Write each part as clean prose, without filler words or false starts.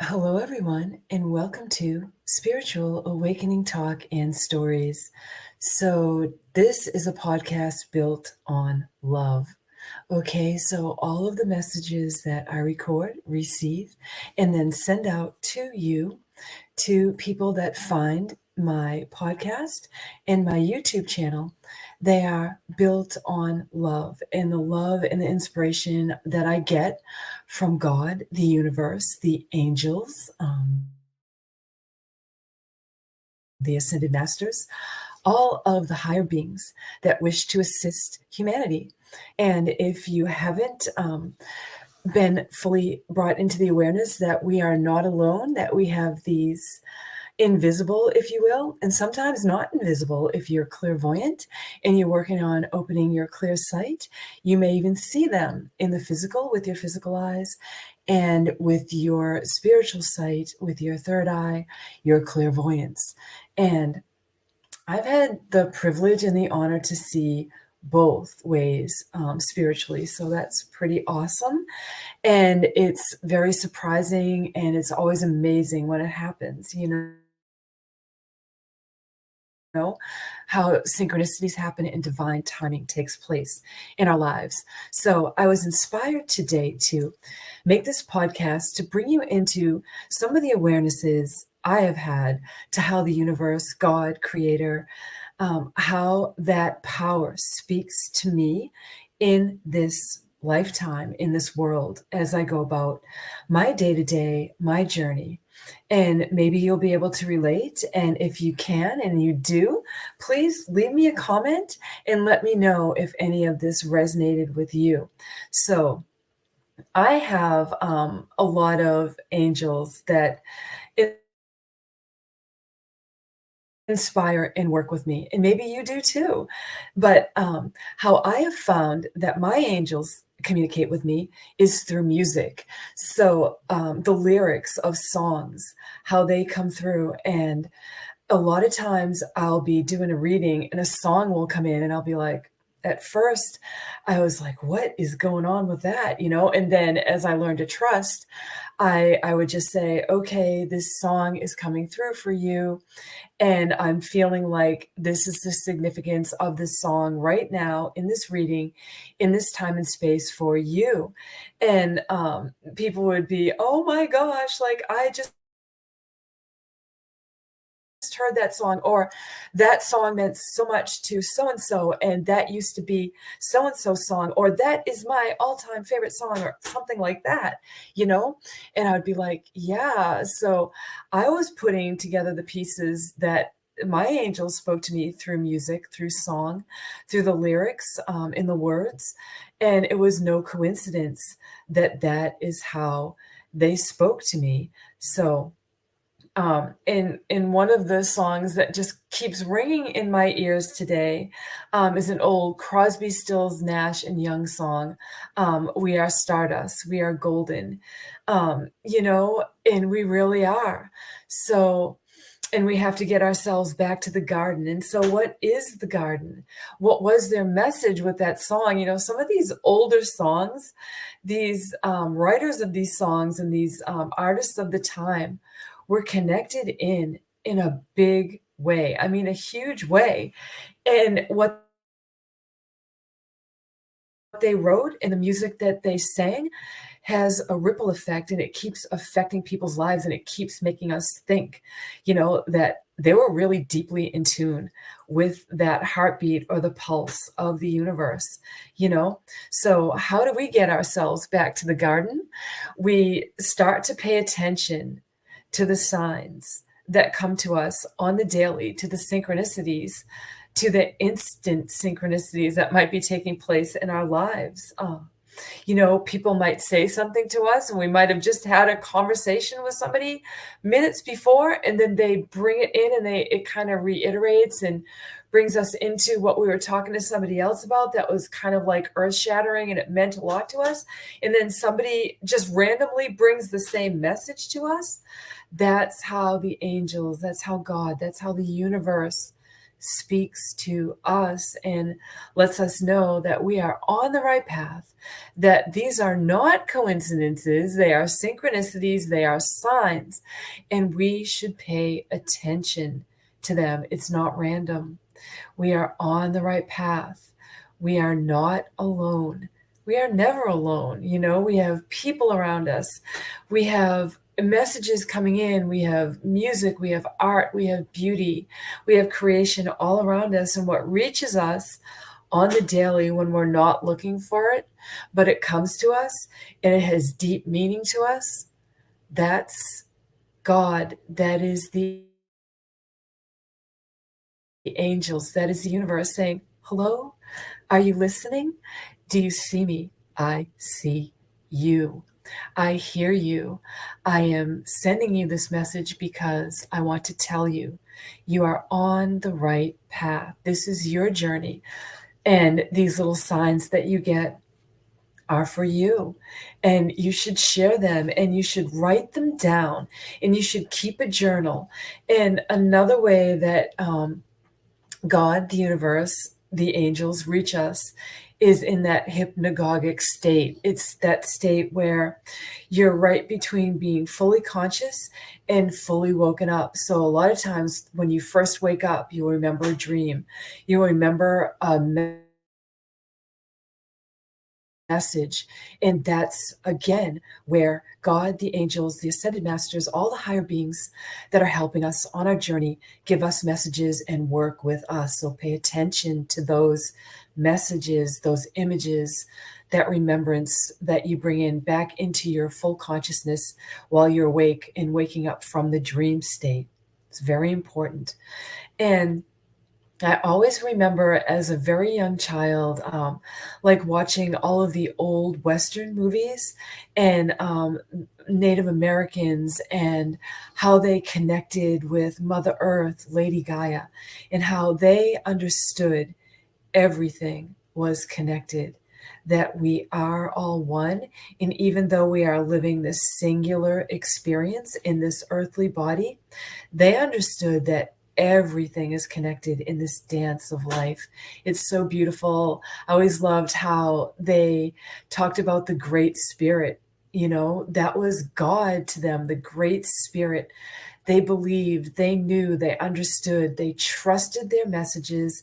Hello, everyone, and welcome to Spiritual Awakening Talk and Stories. So, this is a podcast built on love. Okay, so all of the messages that I record, receive, and then send out to you, to people that find my podcast and my YouTube channel, they are built on love and the love and the inspiration that I get from God, the universe, the angels, the ascended masters, all of the higher beings that wish to assist humanity. And if you haven't been fully brought into the awareness that we are not alone, that we have these invisible, if you will, and sometimes not invisible. If you're clairvoyant and you're working on opening your clear sight, you may even see them in the physical with your physical eyes and with your spiritual sight, with your third eye, your clairvoyance. And I've had the privilege and the honor to see both ways spiritually. So that's pretty awesome. And it's very surprising and it's always amazing when it happens, know how synchronicities happen and divine timing takes place in our lives. So I was inspired today to make this podcast to bring you into some of the awarenesses I have had to how the universe, God, creator, how that power speaks to me in this lifetime, in this world, as I go about my day to day, my journey. And maybe you'll be able to relate. And if you can and you do, please leave me a comment and let me know if any of this resonated with you. So I have a lot of angels that inspire and work with me, and maybe you do too. But how I have found that my angels communicate with me is through music. So the lyrics of songs, how they come through, and a lot of times I'll be doing a reading and a song will come in and I'll be like, at first I was like, what is going on with that? And then as I learned to trust, I would just say, okay, this song is coming through for you. And I'm feeling like this is the significance of this song right now in this reading, in this time and space for you. And people would be, oh my gosh, like I just heard that song, or that song meant so much to so and so, and that used to be so and so song, or that is my all-time favorite song, or something like that, and I would be like, yeah. So I was putting together the pieces that my angels spoke to me through music, through song, through the lyrics, in the words, and it was no coincidence that that is how they spoke to me. So in one of the songs that just keeps ringing in my ears today, is an old Crosby, Stills, Nash and Young song. We are stardust, we are golden, and we really are. So, and we have to get ourselves back to the garden. And so, what is the garden? What was their message with that song? Some of these older songs, these writers of these songs and these artists of the time were connected in a big way. I mean, a huge way. And what they wrote and the music that they sang has a ripple effect, and it keeps affecting people's lives, and it keeps making us think, that they were really deeply in tune with that heartbeat or the pulse of the universe, So how do we get ourselves back to the garden? We start to pay attention to the signs that come to us on the daily, to the synchronicities, to the instant synchronicities that might be taking place in our lives. People might say something to us, and we might have just had a conversation with somebody minutes before, and then they bring it in and it kind of reiterates and brings us into what we were talking to somebody else about that was kind of like earth shattering, and it meant a lot to us. And then somebody just randomly brings the same message to us. That's how the angels, that's how God, that's how the universe speaks to us and lets us know that we are on the right path, that these are not coincidences, they are synchronicities, they are signs, and we should pay attention to them. It's not random. We are on the right path. We are not alone. We are never alone. We have people around us. We have messages coming in. We have music. We have art. We have beauty. We have creation all around us. And what reaches us on the daily when we're not looking for it, but it comes to us and it has deep meaning to us, that's God. That is the angels. That is the universe saying, hello, are you listening? Do you see me? I see you. I hear you. I am sending you this message because I want to tell you, you are on the right path. This is your journey. And these little signs that you get are for you. And you should share them and you should write them down and you should keep a journal. And another way that God, the universe, the angels reach us is in that hypnagogic state. It's that state where you're right between being fully conscious and fully woken up. So a lot of times when you first wake up, you'll remember a dream. You'll remember a message. And that's, again, where God, the angels, the ascended masters, all the higher beings that are helping us on our journey give us messages and work with us. So pay attention to those messages, those images, that remembrance that you bring in back into your full consciousness while you're awake and waking up from the dream state. It's very important. And I always remember as a very young child, like watching all of the old Western movies and Native Americans and how they connected with Mother Earth, Lady Gaia, and how they understood everything was connected, that we are all one. And even though we are living this singular experience in this earthly body, they understood that everything is connected in this dance of life. It's so beautiful. I always loved how they talked about the Great Spirit. That was God to them, the Great Spirit. They believed, they knew, they understood, they trusted their messages,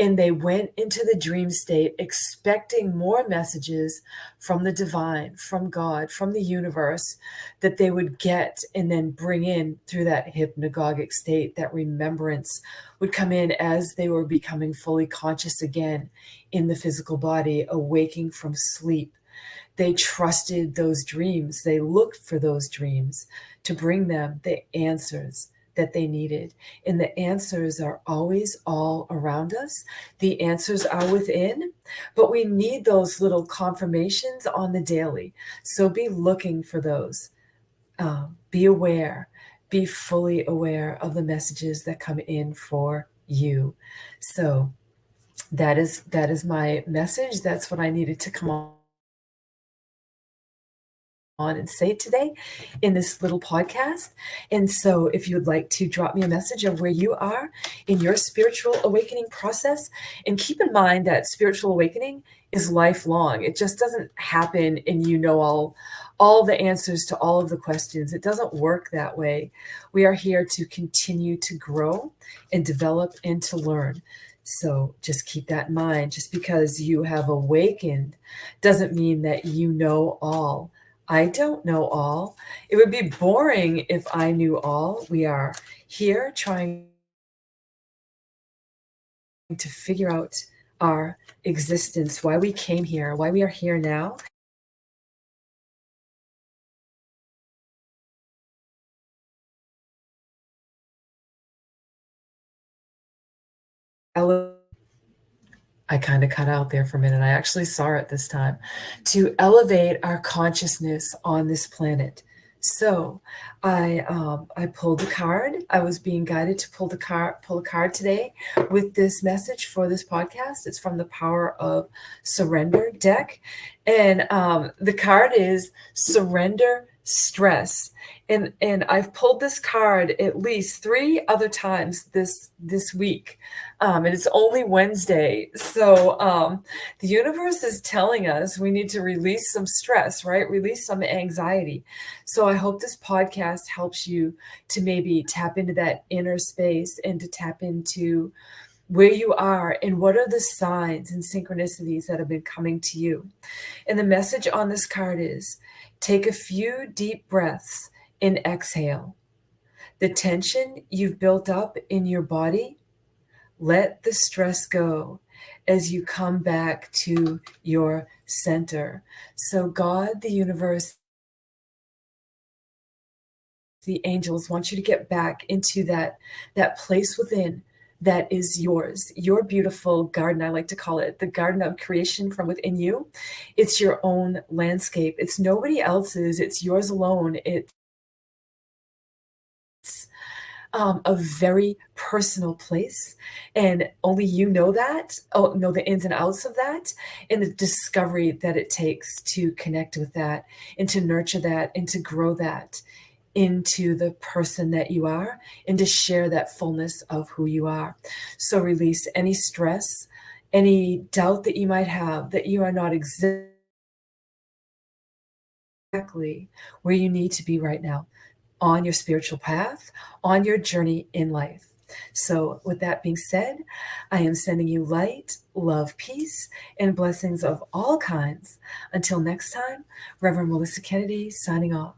and they went into the dream state expecting more messages from the divine, from God, from the universe that they would get and then bring in through that hypnagogic state. That remembrance would come in as they were becoming fully conscious again in the physical body, awaking from sleep. They trusted those dreams. They looked for those dreams to bring them the answers that they needed. And the answers are always all around us. The answers are within, but we need those little confirmations on the daily. So be looking for those. Be aware. Be fully aware of the messages that come in for you. So that is my message. That's what I needed to come on and say today in this little podcast. And so if you would like to drop me a message of where you are in your spiritual awakening process, and keep in mind that spiritual awakening is lifelong. It just doesn't happen and all the answers to all of the questions. It doesn't work that way. We are here to continue to grow and develop and to learn. So just keep that in mind. Just because you have awakened doesn't mean that you know all. I don't know all. It would be boring if I knew all. We are here trying to figure out our existence, why we came here, why we are here now. I kind of cut out there for a minute. I actually saw it this time. To elevate our consciousness on this planet. So I pulled a card. I was being guided to pull a card today with this message for this podcast. It's from the Power of Surrender deck. And the card is surrender stress. And I've pulled this card at least 3 other times this week, and it's only Wednesday. So, the universe is telling us we need to release some stress, right? Release some anxiety. So I hope this podcast helps you to maybe tap into that inner space and to tap into where you are and what are the signs and synchronicities that have been coming to you. And the message on this card is take a few deep breaths and exhale. The tension you've built up in your body, let the stress go as you come back to your center. So, God, the universe, the angels want you to get back into that place within that is yours, your beautiful garden. I like to call it the garden of creation from within you. It's your own landscape. It's nobody else's. It's yours alone. It's a very personal place, and only you know that. Oh, know the ins and outs of that, and the discovery that it takes to connect with that, and to nurture that, and to grow that into the person that you are, and to share that fullness of who you are. So release any stress, any doubt that you might have that you are not exactly where you need to be right now on your spiritual path, on your journey in life. So, with that being said, I am sending you light, love, peace, and blessings of all kinds. Until next time, Reverend Melissa Kennedy signing off.